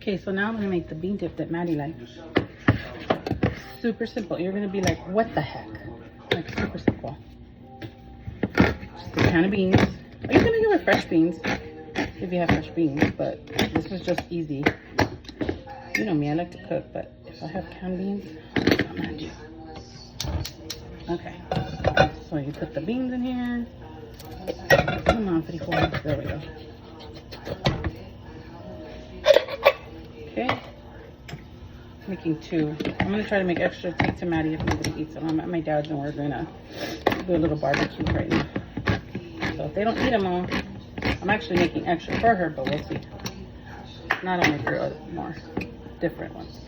Okay, so now I'm gonna make the bean dip that Maddie likes. Super simple. You're gonna be like, what the heck? Like super simple. Just a can of beans. Or you can make it with fresh beans if you have fresh beans, but this was just easy. You know me, I like to cook, but if I have canned beans, I'm gonna do. Okay, so you put the beans in here. Come on, 34. There we go. Okay, making 2. I'm gonna try to make extra to take to Maddie if nobody eats them. I'm at my dad's and we're gonna do a little barbecue right now. So if they don't eat them all, I'm actually making extra for her, but we'll see. Not only for other, more different ones.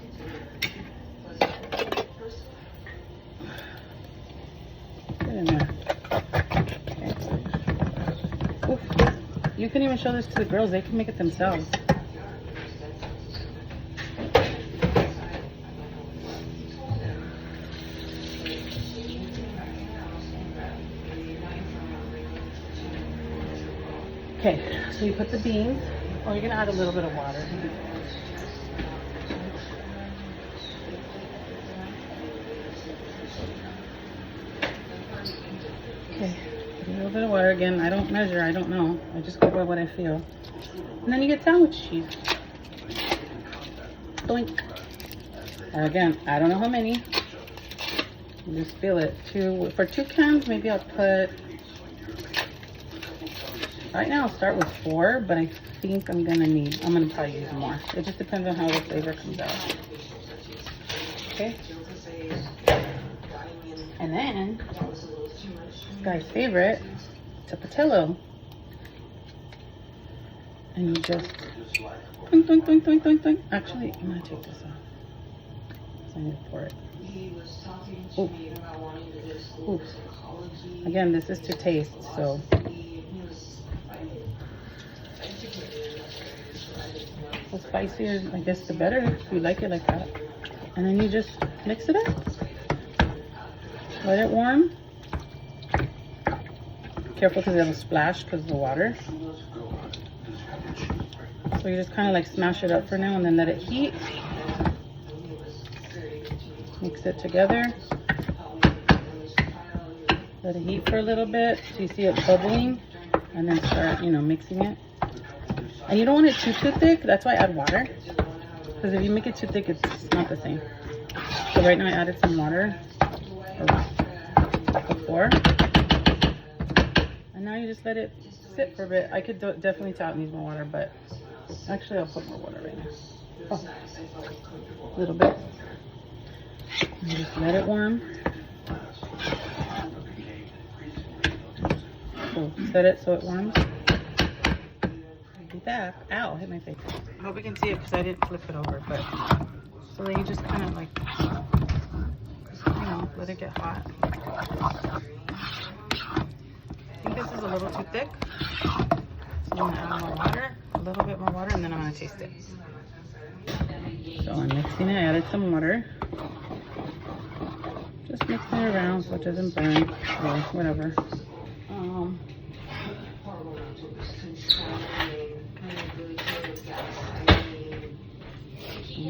Get in there. Okay. Oof. You can even show this to the girls. They can make it themselves. Okay, so you put the beans. Oh, you're gonna add a little bit of water. Okay, a little bit of water again. I don't measure, I don't know. I just go by what I feel. And then you get sandwich cheese. Doink. Or again, I don't know how many. You just feel it. For 2 cans, maybe I'll put. Right now, I'll start with 4, but I think I'm gonna probably use more. It just depends on how the flavor comes out. Okay. And then, this guy's favorite, Tapatello. And you just, doink, doink, doink, doink, doink, doink. Actually, I'm gonna take this off. So I need to pour it. Oops. Oops. Again, this is to taste, so. The spicier, I guess, the better if you like it like that. And then you just mix it up. Let it warm. Careful because it'll splash because of the water. So you just kind of like smash it up for now and then let it heat. Mix it together. Let it heat for a little bit so you see it bubbling, and then start, mixing it. And you don't want it too thick. That's why I add water. Because if you make it too thick, it's not the same. So right now I added some water before. And now you just let it sit for a bit. I could definitely tell it needs more water, but actually I'll put more water right now. Oh, a little bit. And just let it warm. So set it so it warms. Back. Ow, hit my face. I hope you can see it because I didn't flip it over, but so then you just kind of like, let it get hot. I think this is a little too thick, so I'm gonna add more water, a little bit more water, and then I'm gonna taste it. So I'm mixing it. I added some water. Just mixing it around so it doesn't burn or whatever.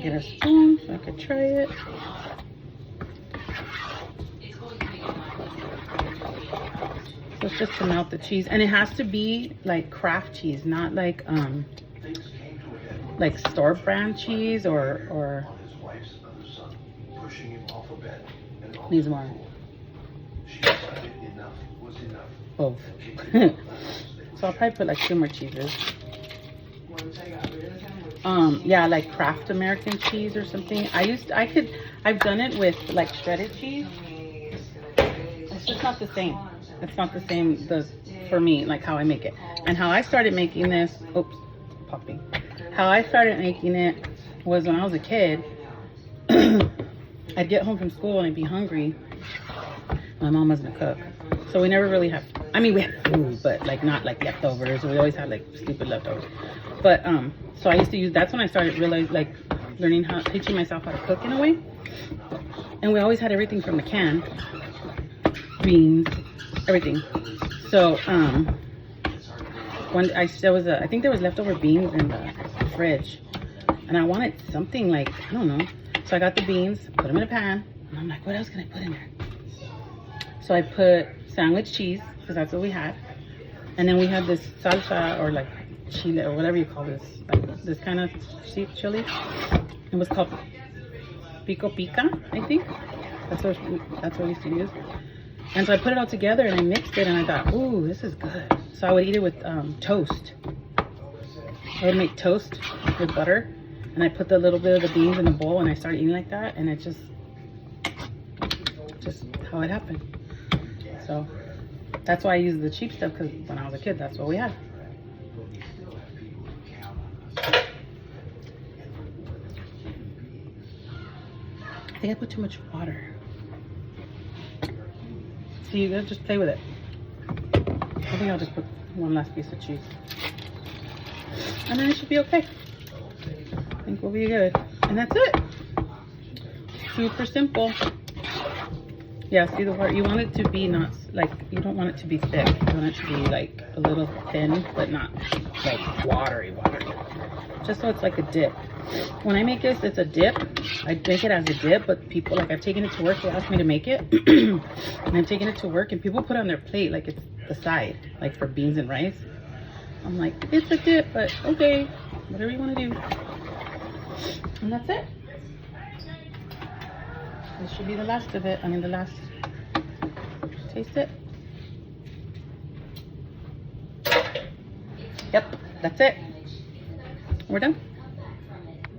Get a spoon so I could try it. So it's just to melt the cheese, and it has to be like Kraft cheese, not like store brand cheese or needs more. Both. So I'll probably put like 2 more cheeses. Yeah, like Kraft American cheese or something. I've done it with like shredded cheese. It's just not the same. It's not the same for me, like how I make it. And how I started making this, oops, popping. How I started making it was when I was a kid. I'd get home from school and I'd be hungry. My mom wasn't a cook. So we never really had, we had food, but like not like leftovers. We always had like stupid leftovers. But so I used to use, that's when I started teaching myself how to cook in a way. And we always had everything from the can, beans, everything. So I think there was leftover beans in the fridge. And I wanted something like, I don't know. So I got the beans, put them in a pan, and I'm like, what else can I put in there? So I put sandwich cheese, because that's what we had. And then we had this salsa, or like chile, or whatever you call this, like this kind of chili. It was called pico pica, I think. That's what we used to use. And so I put it all together and I mixed it, and I thought, ooh, this is good. So I would eat it with toast. I would make toast with butter, and I put the little bit of the beans in a bowl, and I started eating like that, and it just how it happened. So that's why I use the cheap stuff, because when I was a kid, that's what we had. I think I put too much water. So you gotta just play with it. I think I'll just put one last piece of cheese. And then it should be okay. I think we'll be good. And that's it. Super simple. Yeah, see the water? You want it to be not, like, you don't want it to be thick. You want it to be like a little thin, but not like watery. Just so it's like a dip. When I make this, it's a dip. I make it as a dip, but people, like, I've taken it to work. They asked me to make it. And I've taken it to work, and people put it on their plate like it's the side, like for beans and rice. I'm like, it's a dip, but okay, whatever you want to do. And that's it. This should be the last of it. I mean, the last. Taste it. Yep, that's it. We're done.